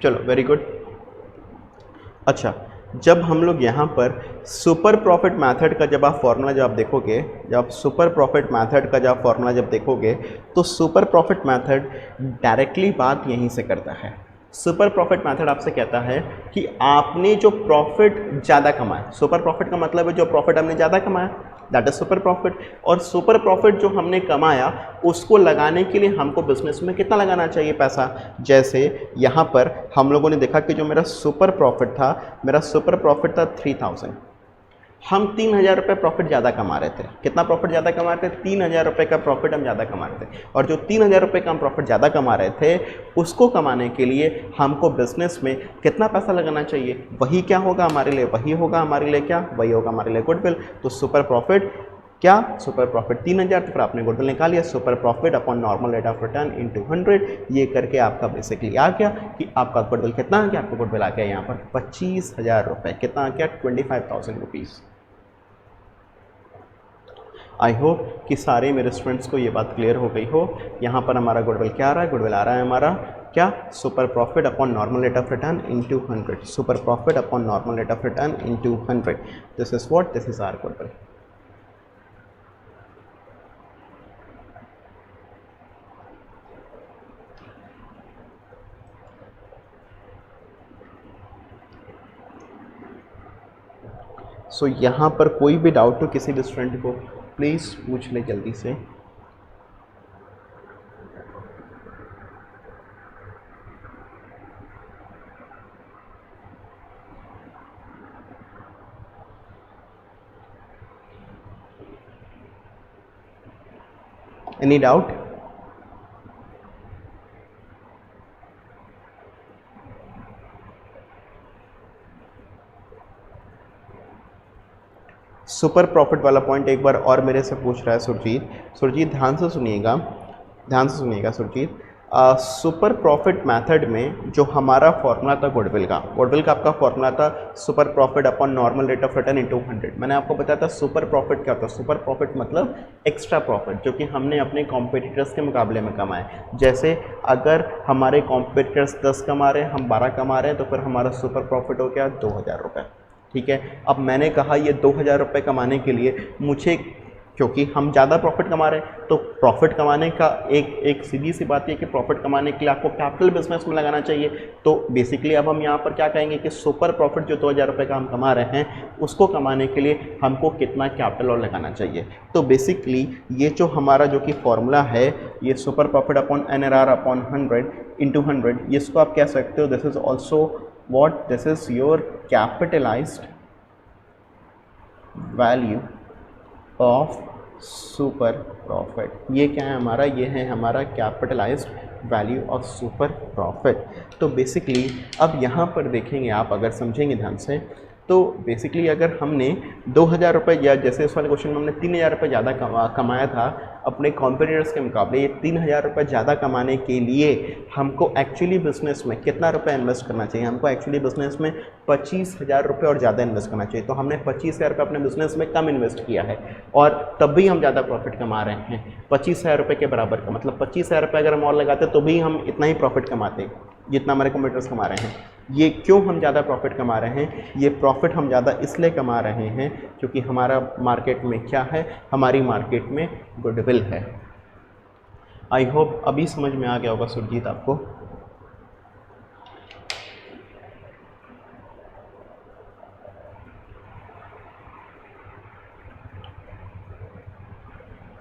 चलो वेरी गुड। अच्छा, जब हम लोग यहाँ पर सुपर प्रॉफिट मेथड का जब आप फॉर्मूला जब आप देखोगे, जब आप सुपर प्रॉफिट मेथड का जब फॉर्मूला जब देखोगे तो सुपर प्रॉफिट मेथड डायरेक्टली बात यहीं से करता है। सुपर प्रॉफिट मेथड आपसे कहता है कि आपने जो प्रॉफिट ज़्यादा कमाया, सुपर प्रॉफिट का मतलब है जो प्रॉफिट हमने ज़्यादा कमाया, दैट इज सुपर प्रॉफिट। और सुपर प्रॉफिट जो हमने कमाया उसको लगाने के लिए हमको बिजनेस में कितना लगाना चाहिए पैसा। जैसे यहाँ पर हम लोगों ने देखा कि जो मेरा सुपर प्रॉफिट था, मेरा सुपर प्रॉफिट था 3,000। हम 3,000 रुपये प्रॉफिट ज़्यादा कमा रहे थे। कितना प्रॉफिट ज़्यादा कमा रहे थे? 3,000 रुपये का प्रॉफिट हम ज़्यादा कमा रहे थे। और जो 3,000 रुपये का हम प्रॉफिट ज़्यादा कमा रहे थे उसको कमाने के लिए हमको बिजनेस में कितना पैसा लगाना चाहिए? वही क्या होगा हमारे लिए? वही होगा हमारे लिए क्या? वही होगा हमारे लिए गुडविल। तो सुपर प्रॉफिट क्या? सुपर प्रॉफिट 3,000, तो फिर आपने गुडविल निकाल लिया। Super profit upon normal rate of return into 100, ये करके आपका बेसिकली आ गया कि आपका गुडविल कितना आ गया? आपका गुडविल आ गया यहाँ पर 25,000 रुपये। कितना आ गया? 25,000 रुपीज़। आई होप कि सारे मेरे स्टूडेंट्स को ये बात क्लियर हो गई हो। यहाँ पर हमारा गुडविल क्या आ रहा है? गुडविल आ रहा है हमारा क्या? Super profit upon normal rate of return into 100। Super profit upon normal rate of return into 100। This is what? This is our goodwill. So यहाँ पर कोई भी डाउट हो किसी भी स्टूडेंट को प्लीज़ पूछ ले जल्दी से। Any doubt? सुपर प्रॉफिट वाला पॉइंट एक बार और मेरे से पूछ रहा है सुरजीत। सुरजीत ध्यान से सुनिएगा, ध्यान से सुनिएगा सुरजीत। सुपर प्रॉफिट मेथड में जो हमारा फॉर्मूला था गुडविल का आपका फॉर्मूला था super profit upon normal rate of return into 100। मैंने आपको बताया था सुपर प्रॉफिट क्या होता है। सुपर प्रॉफिट मतलब एक्स्ट्रा प्रॉफिट जो कि हमने अपने कॉम्पिटिटर्स के मुकाबले में कमाए। जैसे अगर हमारे कॉम्पिटिटर्स 10 कमा रहे हैं, हम 12 कमा रहे हैं, तो फिर हमारा सुपर प्रॉफिट हो गया 2,000 रुपये। ठीक है, अब मैंने कहा ये 2,000 रुपये कमाने के लिए मुझे, क्योंकि हम ज़्यादा प्रॉफिट कमा रहे हैं, तो प्रॉफिट कमाने का एक सीधी सी बात है कि प्रॉफिट कमाने के लिए आपको कैपिटल बिजनेस में लगाना चाहिए। तो बेसिकली अब हम यहाँ पर क्या कहेंगे कि सुपर प्रॉफिट जो 2,000 रुपये का हम कमा रहे हैं उसको कमाने के लिए हमको कितना कैपिटल और लगाना चाहिए। तो बेसिकली ये जो हमारा जो कि फॉर्मूला है, ये super profit upon NRR upon 100 into 100, इसको आप कह सकते हो this is also what? This is your capitalised value of super profit. ये क्या है हमारा? ये है हमारा capitalised value of super profit. तो बेसिकली अब यहाँ पर देखेंगे आप, अगर समझेंगे ध्यान से, तो बेसिकली अगर हमने 2,000 रुपये या जैसे इस वाले क्वेश्चन में हमने 3,000 रुपये ज़्यादा कमाया था अपने कॉम्पिटिटर्स के मुकाबले, ये 3,000 रुपये ज़्यादा कमाने के लिए हमको एक्चुअली बिजनेस में कितना रुपये इन्वेस्ट करना चाहिए? हमको एक्चुअली बिजनेस में 25,000 रुपये और ज़्यादा इन्वेस्ट करना चाहिए। तो हमने 25,000 रुपये अपने बिजनेस में कम इन्वेस्ट किया है और तब भी हम ज़्यादा प्रॉफिट कमा रहे हैं 25,000 रुपये के बराबर का। मतलब 25,000 रुपये अगर हम और लगाते तो भी हम इतना ही प्रॉफिट कमाते जितना हमारे कॉम्पिटिटर्स कमा रहे हैं। ये क्यों हम ज़्यादा प्रॉफिट कमा रहे हैं? ये प्रॉफिट हम ज़्यादा इसलिए कमा रहे हैं क्योंकि हमारा मार्केट में क्या है, हमारी मार्केट में गुडविल है। आई होप अभी समझ में आ गया होगा सुरजीत आपको।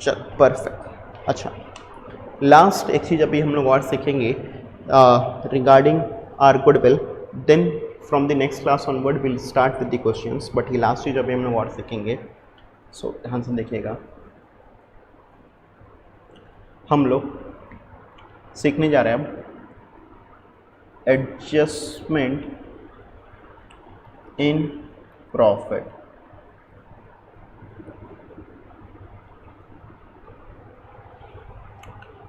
चल परफेक्ट। अच्छा, लास्ट एक चीज़ अभी हम लोग और सीखेंगे regarding our goodwill, then from the next class onward will start with the questions. But ये लास्ट चीज़ अभी हम लोग और सीखेंगे, सो ध्यान से देखिएगा। हम लोग सीखने जा रहे हैं अब एडजस्टमेंट इन प्रॉफिट।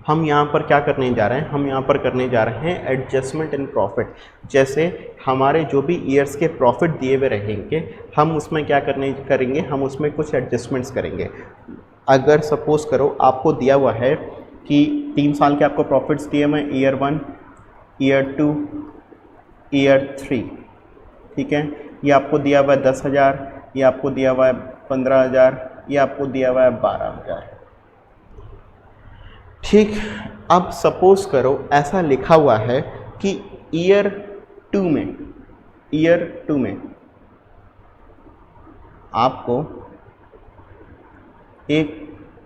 हम यहाँ पर क्या करने जा रहे हैं? हम यहाँ पर करने जा रहे हैं एडजस्टमेंट इन प्रॉफिट। जैसे हमारे जो भी ईयर्स के प्रॉफिट दिए हुए रहेंगे, हम उसमें क्या करेंगे? हम उसमें कुछ एडजस्टमेंट्स करेंगे। अगर सपोज करो आपको दिया हुआ है कि 3 साल के आपको प्रॉफिट्स दिए हुए, ईयर 1, ईयर 2, ईयर 3, ठीक है। ये आपको दिया हुआ है 10,000, ये आपको दिया हुआ है 15,000, ये आपको दिया हुआ है 12,000, ठीक। अब सपोज करो ऐसा लिखा हुआ है कि ईयर 2 में आपको एक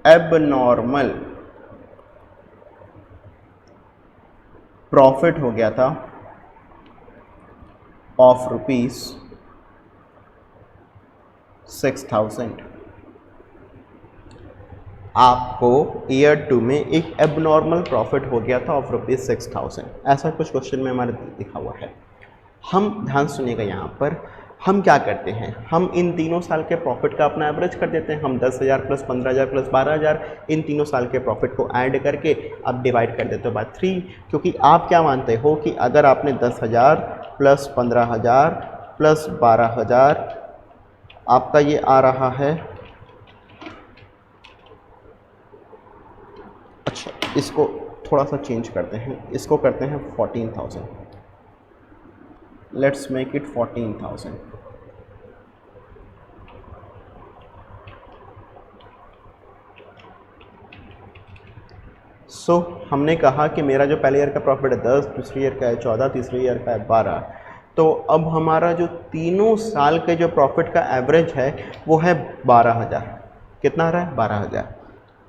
एबनॉर्मल प्रॉफिट हो गया था ऑफ ₹6,000। आपको ईयर 2 में एक एबनॉर्मल प्रॉफिट हो गया था ऑफ ₹6,000। ऐसा कुछ क्वेश्चन में हमारे लिखा हुआ है। हम ध्यान सुनिएगा, यहाँ पर हम क्या करते हैं? हम इन तीनों साल के प्रॉफिट का अपना एवरेज कर देते हैं। हम 10,000 प्लस 15,000 प्लस 12,000 इन तीनों साल के प्रॉफिट को ऐड करके अब डिवाइड कर देते हो बाय 3। क्योंकि आप क्या मानते हो कि अगर आपने 10,000 प्लस 15,000 प्लस 12,000, आपका ये आ रहा है, अच्छा इसको थोड़ा सा चेंज करते हैं, इसको करते हैं 14,000। Let's make it 14,000। सो हमने कहा कि मेरा जो पहले ईयर का प्रॉफिट है 10, दूसरे ईयर का है 14, तीसरे ईयर का है 12। तो अब हमारा जो तीनों साल के जो प्रॉफिट का एवरेज है वो है 12,000। कितना आ रहा है? 12,000।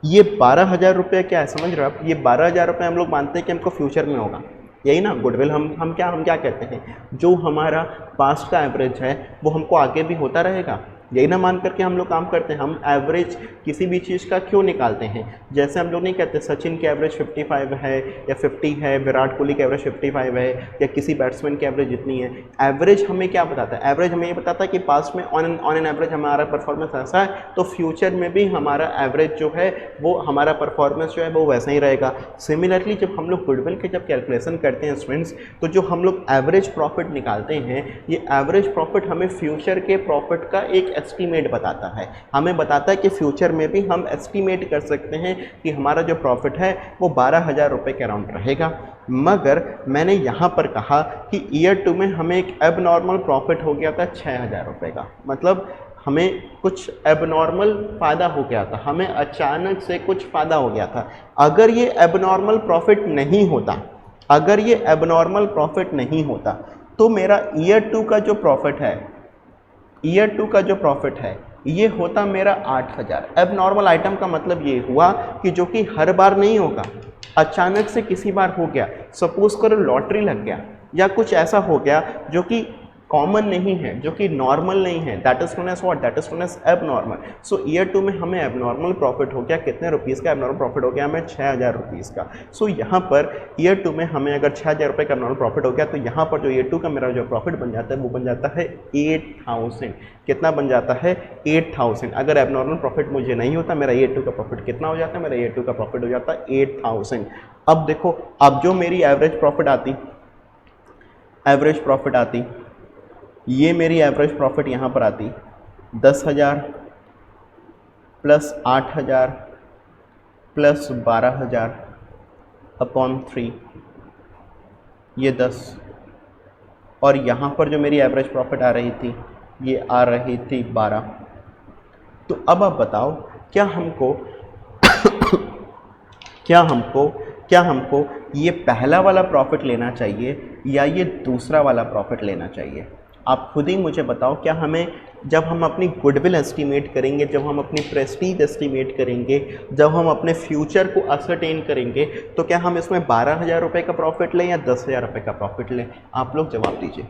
ये 12,000 रुपये क्या है समझ रहे हो आप? ये 12,000 रुपये हम लोग मानते हैं कि हमको फ्यूचर में होगा, यही ना गुडविल। हम क्या कहते हैं? जो हमारा पास्ट का एवरेज है वो हमको आगे भी होता रहेगा, यही ना मान करके हम लोग काम करते हैं। हम एवरेज किसी भी चीज़ का क्यों निकालते हैं? जैसे हम लोग नहीं कहते सचिन की एवरेज 55 है या 50 है, विराट कोहली की एवरेज 55 है, या किसी बैट्समैन की एवरेज जितनी है। एवरेज हमें क्या बताता है? एवरेज हमें ये बताता है कि पास्ट में ऑन एन एवरेज हमारा परफॉर्मेंस ऐसा है, तो फ्यूचर में भी हमारा एवरेज जो है वो हमारा परफॉर्मेंस जो है वो वैसा ही रहेगा। सिमिलरली जब हम लोग गुडविल के जब कैलकुलेशन करते हैं स्टूडेंट्स, तो जो हम लोग एवरेज प्रॉफिट निकालते हैं, ये एवरेज प्रॉफिट हमें फ्यूचर के प्रॉफिट का एक एस्टीमेट बताता है। हमें बताता है कि फ्यूचर में भी हम एस्टीमेट कर सकते हैं कि हमारा जो प्रॉफिट है वो 12,000 रुपये के अराउंड रहेगा। मगर मैंने यहाँ पर कहा कि ईयर 2 में हमें एक एबनॉर्मल प्रॉफिट हो गया था 6,000 रुपये का। मतलब हमें कुछ एबनॉर्मल फ़ायदा हो गया था, हमें अचानक से कुछ फ़ायदा हो गया था। अगर ये एबनॉर्मल प्रॉफिट नहीं होता, अगर ये एबनॉर्मल प्रॉफिट नहीं होता, तो मेरा ईयर 2 का जो प्रॉफिट है, ईयर 2 का जो प्रॉफिट है ये होता मेरा 8,000। एबनॉर्मल आइटम का मतलब ये हुआ कि जो कि हर बार नहीं होगा, अचानक से किसी बार हो गया। सपोज करो लॉटरी लग गया या कुछ ऐसा हो गया जो कि कॉमन नहीं है, जो कि नॉर्मल नहीं है, that is known as what, that is known as abnormal. So year 2 में हमें एबनॉर्मल प्रॉफिट हो गया कितने रुपीज़ का, एबनॉर्मल प्रॉफिट हो गया हमें 6000 रुपीज़ का। सो यहाँ पर ईयर 2 में हमें अगर 6000 रुपये का एबनॉर्मल प्रॉफिट हो गया तो यहाँ पर जो ईयर 2 का मेरा जो प्रॉफिट बन जाता है वो बन जाता है 8000। कितना बन जाता है 8000। अगर एबनॉर्मल प्रॉफिट मुझे नहीं होता, मेरा ईयर 2 का प्रॉफिट कितना हो जाता है, मेरा ईयर 2 का प्रॉफिट हो जाता है 8000। अब देखो, अब जो मेरी एवरेज प्रॉफिट आती, ये मेरी एवरेज प्रॉफिट यहाँ पर आती 10,000 प्लस 8,000 प्लस 12,000 अपॉन 3, ये 10, और यहाँ पर जो मेरी एवरेज प्रॉफिट आ रही थी ये आ रही थी 12। तो अब आप बताओ क्या हमको ये पहला वाला प्रॉफिट लेना चाहिए या ये दूसरा वाला प्रॉफिट लेना चाहिए? आप खुद ही मुझे बताओ। क्या हमें, जब हम अपनी गुडविल एस्टीमेट करेंगे, जब हम अपनी प्रेस्टीज एस्टीमेट करेंगे, जब हम अपने फ्यूचर को असरटेन करेंगे, तो क्या हम इसमें 12,000 रुपये का प्रॉफिट लें या 10,000 रुपये का प्रॉफिट लें? आप लोग जवाब दीजिए।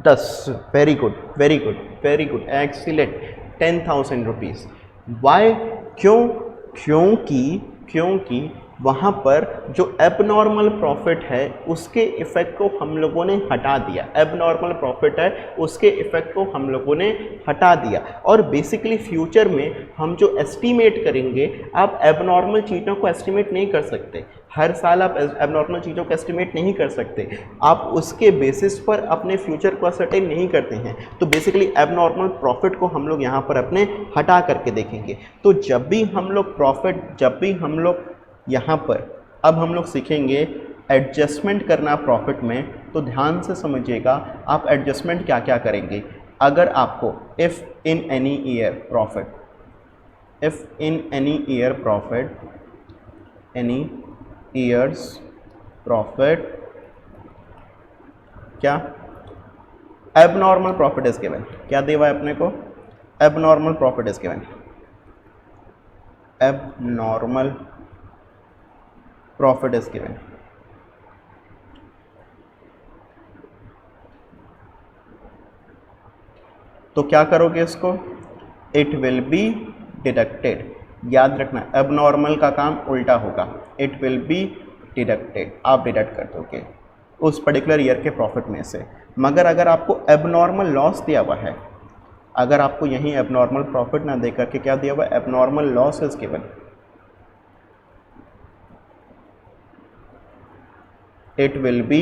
10, very good, very good, very good, excellent, 10,000 rupees. Why? क्योंकि वहाँ पर जो एबनॉर्मल प्रॉफिट है उसके इफ़ेक्ट को हम लोगों ने हटा दिया। एबनॉर्मल प्रॉफिट है उसके इफ़ेक्ट को हम लोगों ने हटा दिया। और बेसिकली फ्यूचर में हम जो एस्टीमेट करेंगे, आप एबनॉर्मल चीज़ों को एस्टीमेट नहीं कर सकते। हर साल आप एबनॉर्मल चीज़ों को एस्टीमेट नहीं कर सकते, आप उसके बेसिस पर अपने फ्यूचर को असरटेन नहीं करते हैं। तो बेसिकली एबनॉर्मल प्रॉफिट को हम लोग यहाँ पर अपने हटा करके देखेंगे। तो जब भी हम लोग यहाँ पर अब हम लोग सीखेंगे एडजस्टमेंट करना प्रॉफिट में, तो ध्यान से समझिएगा आप एडजस्टमेंट क्या क्या करेंगे। अगर आपको if in any year profit, any years profit क्या, एबनॉर्मल प्रॉफिट इज गिवन, क्या दिया है अपने को, abnormal profit is given, abnormal profit is given. तो क्या करोगे इसको, इट विल बी डिडक्टेड। याद रखना एबनॉर्मल का काम उल्टा होगा, इट विल बी डिडक्टेड, आप डिडक्ट कर दोगे उस पर्टिकुलर ईयर के प्रॉफिट में से। मगर अगर आपको एबनॉर्मल लॉस दिया हुआ है, अगर आपको यहीं एबनॉर्मल प्रॉफिट ना देकर के क्या दिया हुआ, abnormal loss is given, it will be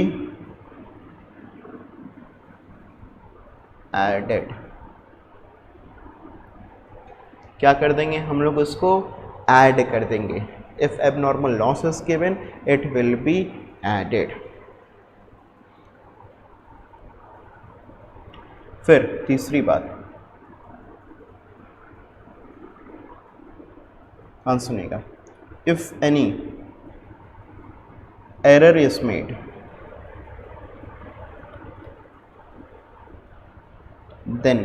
added. क्या कर देंगे हम लोग, उसको ऐड कर देंगे। If abnormal loss is given it will be added. फिर तीसरी बात, हाँ सुनिएगा, if any error is made, then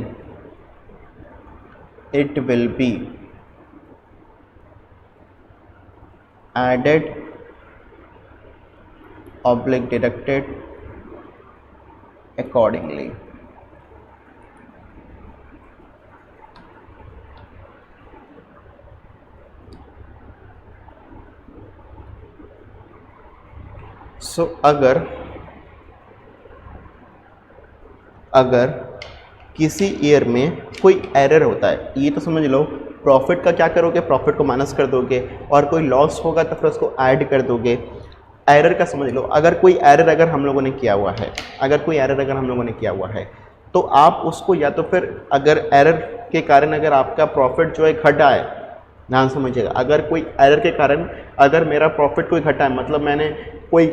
it will be added oblique deducted accordingly। सो अगर किसी ईयर में कोई एरर होता है, ये तो समझ लो, प्रॉफिट का क्या करोगे, प्रॉफिट को माइनस कर दोगे, और कोई लॉस होगा तो फिर उसको ऐड कर दोगे। एरर का समझ लो, अगर कोई एरर अगर हम लोगों ने किया हुआ है, तो आप उसको या तो फिर, अगर एरर के कारण अगर आपका प्रॉफिट जो है घटा है, ध्यान समझिएगा, अगर कोई एरर के कारण अगर मेरा प्रॉफिट कोई घटा है, मतलब मैंने कोई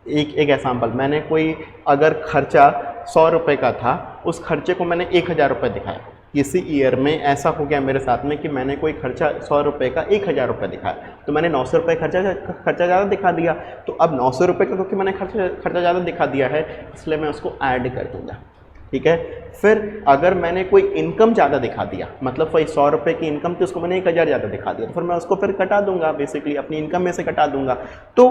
एक एग्जाम्पल, मैंने कोई अगर खर्चा 100 रुपये का था, उस खर्चे को मैंने 1000 रुपये दिखाया। किसी ईयर में ऐसा हो गया मेरे साथ में कि मैंने कोई खर्चा 100 रुपये का 1000 रुपये दिखाया, तो मैंने 900 रुपये खर्चा ज़्यादा दिखा दिया। तो अब 900 रुपये का क्योंकि मैंने खर्चा ज़्यादा दिखा दिया है, इसलिए मैं उसको ऐड कर दूँगा। ठीक है। फिर अगर मैंने कोई इनकम ज़्यादा दिखा दिया, मतलब कोई 100 रुपये की इनकम थी उसको मैंने 1000 ज़्यादा दिखा दिया, तो फिर मैं उसको फिर कटा दूंगा, बेसिकली अपनी इनकम में से कटा दूंगा। तो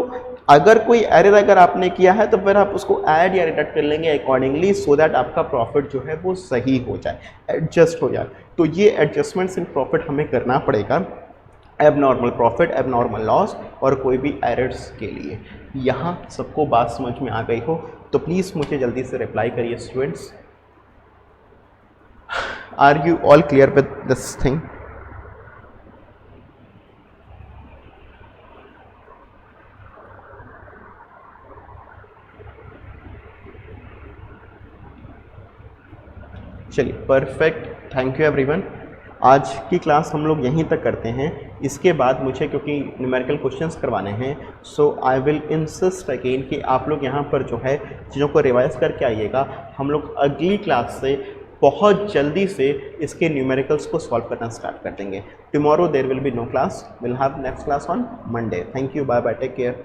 अगर कोई एरर अगर आपने किया है तो फिर आप उसको ऐड या रिडक्ट कर लेंगे अकॉर्डिंगली, सो दैट आपका प्रॉफिट जो है वो सही हो जाए, एडजस्ट हो जाए। तो ये एडजस्टमेंट्स इन प्रॉफिट हमें करना पड़ेगा एबनॉर्मल प्रॉफिट, एबनॉर्मल लॉस और कोई भी एरर्स के लिए। यहाँ सबको बात समझ में आ गई हो तो प्लीज़ मुझे जल्दी से रिप्लाई करिए students. Are you all clear with this thing? चलिए परफेक्ट, थैंक यू एवरीवन। आज की क्लास हम लोग यहीं तक करते हैं। इसके बाद मुझे क्योंकि न्यूमेरिकल क्वेश्चंस करवाने हैं, सो आई विल इंसिस्ट अगेन कि आप लोग यहाँ पर जो है चीज़ों को रिवाइज करके आइएगा। हम लोग अगली क्लास से बहुत जल्दी से इसके न्यूमेरिकल्स को सॉल्व करना स्टार्ट कर देंगे। Tomorrow there will be no class, will have next class on Monday. Thank you, bye bye, take care.